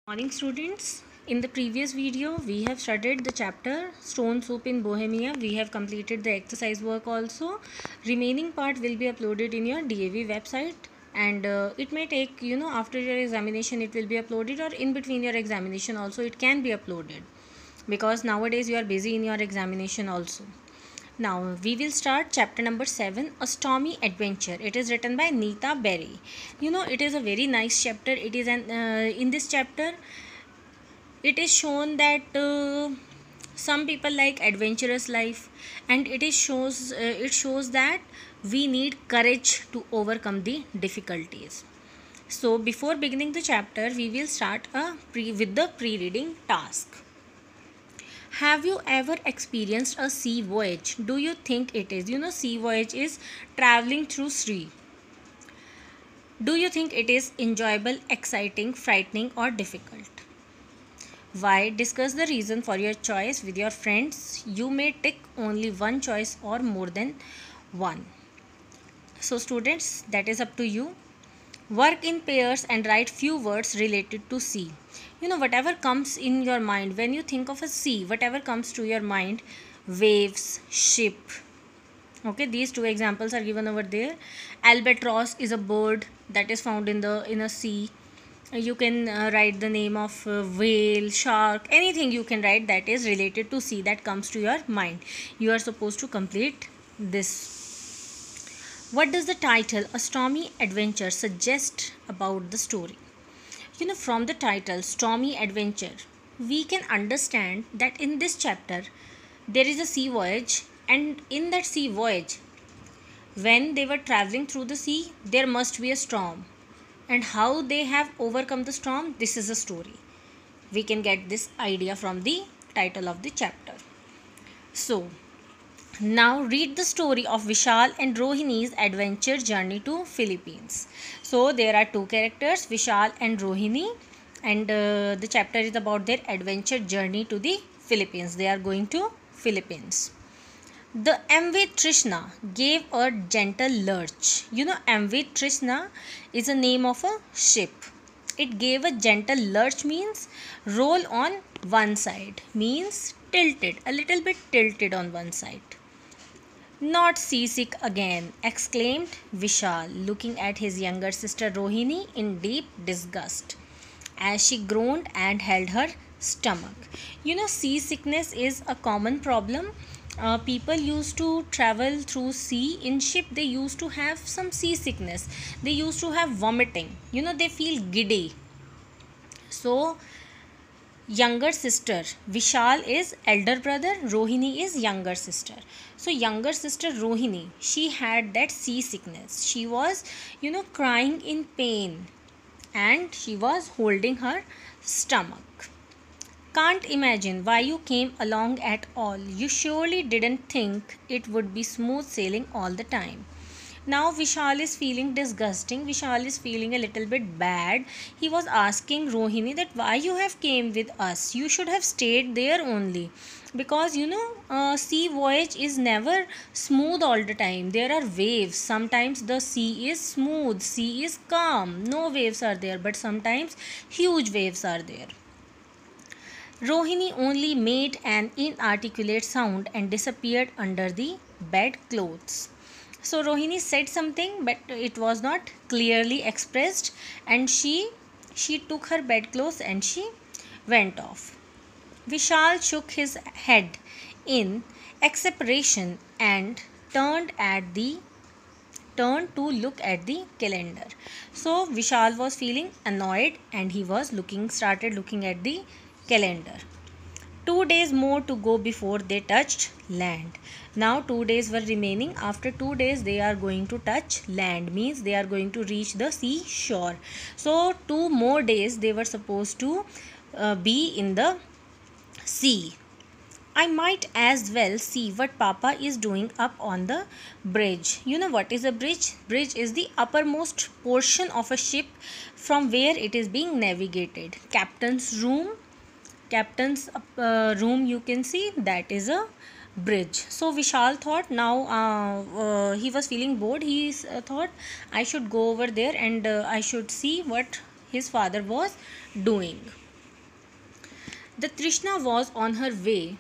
Morning students. In the previous video we have studied the chapter Stone Soup in Bohemia. We have completed the exercise work also. Remaining part will be uploaded in your DAV website, and it may take after your examination it will be uploaded, or in between your examination also it can be uploaded, because nowadays you are busy in your examination also. Now we will start chapter number 7, A Stormy Adventure. It is written by Neeta Berry. It is a very nice chapter. It is in this chapter it is shown that some people like adventurous life, and it shows that we need courage to overcome the difficulties. So before beginning the chapter, we will start with the pre-reading task. Have you ever experienced a sea voyage? Do you think it is? Sea voyage is traveling through sea. Do you think it is enjoyable, exciting, frightening, or difficult? Why? Discuss the reason for your choice with your friends. You may tick only one choice or more than one. So students, that is up to you. Work in pairs and write few words related to sea. Whatever comes in your mind when you think of a sea, whatever comes to your mind: waves, ship. Okay, these two examples are given over there. Albatross is a bird that is found in a sea. You can write the name of whale, shark, anything you can write that is related to sea that comes to your mind. You are supposed to complete this. What does the title A Stormy Adventure suggest about the story? From the title Stormy Adventure, we can understand that in this chapter there is a sea voyage, and in that sea voyage, when they were traveling through the sea, there must be a storm. And how they have overcome the storm, this is a story. We can get this idea from the title of the chapter. So now read the story of Vishal and Rohini's adventure journey to Philippines. So there are two characters, Vishal and Rohini, and the chapter is about their adventure journey to the Philippines. They are going to Philippines. The MV Trishna gave a gentle lurch. MV Trishna is a name of a ship. It gave a gentle lurch means roll on one side, means tilted, a little bit tilted on one side. Not seasick again, exclaimed Vishal, looking at his younger sister Rohini in deep disgust as she groaned and held her stomach. Seasickness is a common problem. People used to travel through sea in ship. They used to have some seasickness. They used to have vomiting. They feel giddy. So younger sister, Vishal is elder brother, Rohini is younger sister. So younger sister Rohini, she had that seasickness. She was crying in pain, and she was holding her stomach. Can't imagine why you came along at all. You surely didn't think it would be smooth sailing all the time. Now Vishal is feeling disgusting. Vishal is feeling a little bit bad. He was asking Rohini that why you have came with us. You should have stayed there only. Because sea voyage is never smooth all the time. There are waves. Sometimes the sea is smooth, sea is calm, no waves are there, but sometimes huge waves are there. Rohini only made an inarticulate sound and disappeared under the bedclothes. So Rohini said something, but it was not clearly expressed, and she took her bedclothes and she went off. Vishal shook his head in exasperation and turned to look at the calendar. So Vishal was feeling annoyed, and he was started looking at the calendar. 2 days more to go before they touched land. Now 2 days were remaining. After 2 days they are going to touch land, means they are going to reach the sea shore. So 2 more days they were supposed to be in the sea. I might as well see what Papa is doing up on the bridge. What is a bridge? Bridge is the uppermost portion of a ship from where it is being navigated. Captain's room, you can see, that is a bridge. So Vishal thought, now he was feeling bored. He thought, I should go over there and I should see what his father was doing. The Trishna was on her way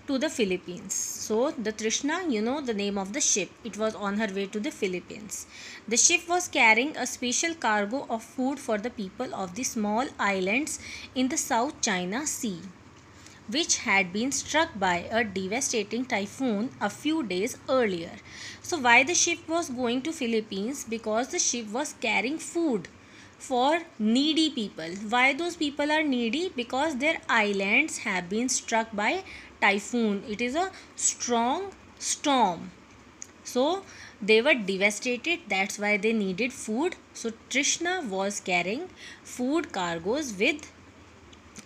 to the Philippines. So the Trishna, you know the name of the ship, it was on her way to the Philippines. The ship was carrying a special cargo of food for the people of the small islands in the South China Sea, which had been struck by a devastating typhoon a few days earlier. So why the ship was going to Philippines? Because the ship was carrying food for needy people. Why those people are needy? Because their islands have been struck by typhoon. It is a strong storm. So they were devastated, that's why they needed food. So Trishna was carrying food cargoes with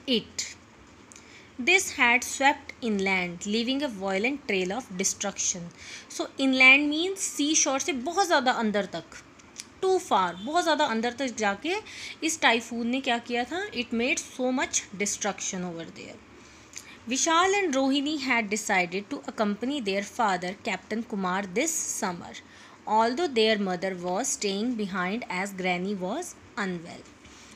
it. This had swept inland, leaving a violent trail of destruction. So inland means seashore से बहुत ज़्यादा अंदर तक, to फार, बहुत ज़्यादा अंदर तक जाके इस टाइफून ने क्या किया था? It made so much destruction over there. Vishal and Rohini had decided to accompany their father, Captain Kumar, this summer, although their mother was staying behind as Granny was unwell.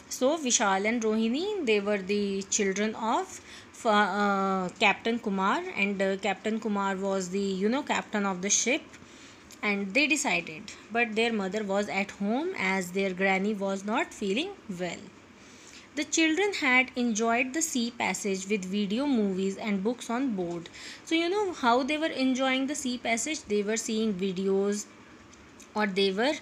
So Vishal and Rohini, they were the children of Captain Kumar, and Captain Kumar was the captain of the ship, and they decided, but their mother was at home as their granny was not feeling well. The children had enjoyed the sea passage with video movies and books on board. So you know how they were enjoying the sea passage? They were seeing videos, or they were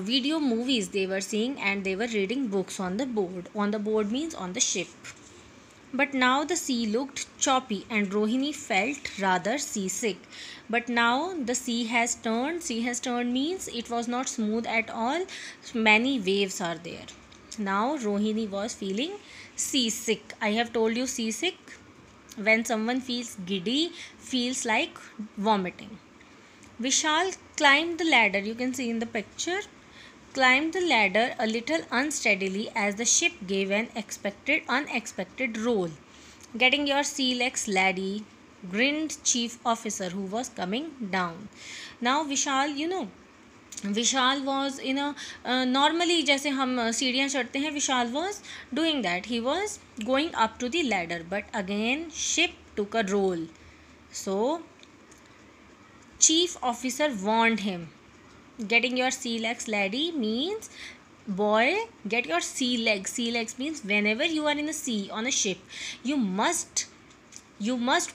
video movies they were seeing, and they were reading books on the board. On the board means on the ship. But now the sea looked choppy and Rohini felt rather seasick. But now the sea has turned. Sea has turned means it was not smooth at all. Many waves are there. Now Rohini was feeling seasick. I have told you seasick. When someone feels giddy, feels like vomiting. Vishal climbed the ladder. You can see in the picture. Climbed the ladder a little unsteadily as the ship gave an unexpected roll. Getting your sea legs, laddie, grinned chief officer who was coming down. Now Vishal, Vishal was in a normally जैसे हम सीढ़ियाँ चढ़ते हैं, Vishal was doing that. He was going up to the ladder, but again ship took a roll. So chief officer warned him. Getting your sea legs, laddie, means boy, get your sea legs. Sea legs means whenever you are in the sea on a ship, you must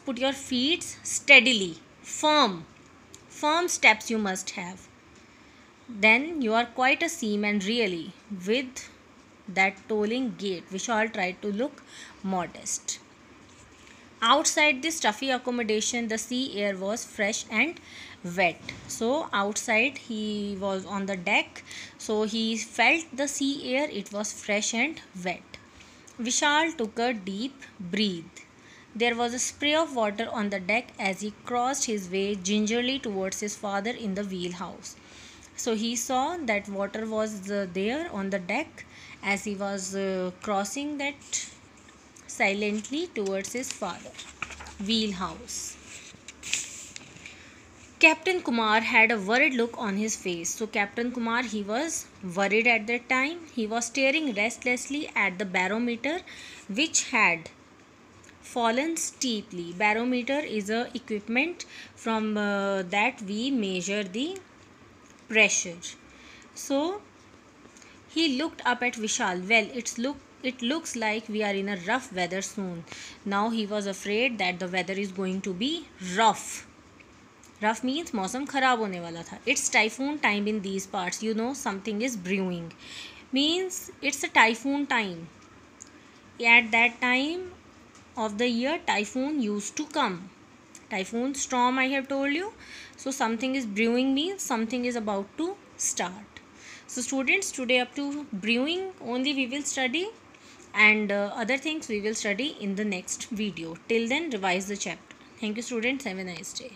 put your feet steadily, firm steps you must have. Then you are quite a seaman really. With that tolling gait, Vishal tried to look modest. Outside the stuffy accommodation, the sea air was fresh and wet. So outside he was on the deck, so he felt the sea air, it was fresh and wet. Vishal took a deep breath. There was a spray of water on the deck as he crossed his way gingerly towards his father in the wheelhouse. So he saw that water was there on the deck as he was crossing that silently towards his father wheelhouse. Captain Kumar had a worried look on his face. So Captain Kumar, he was worried at that time. He was staring restlessly at the barometer, which had fallen steeply. Barometer is a equipment from that we measure the pressure. So he looked up at Vishal. Well, it looks like we are in a rough weather soon. Now he was afraid that the weather is going to be rough. Rough means मौसम खराब होने वाला था. It's typhoon time in these parts. You know something is brewing. Means it's a typhoon time. At that time of the year, typhoon used to come. Typhoon storm I have told you. So something is brewing means something is about to start. So students, today up to brewing only we will study, and other things we will study in the next video. Till then, revise the chapter. Thank you students. Have a nice day.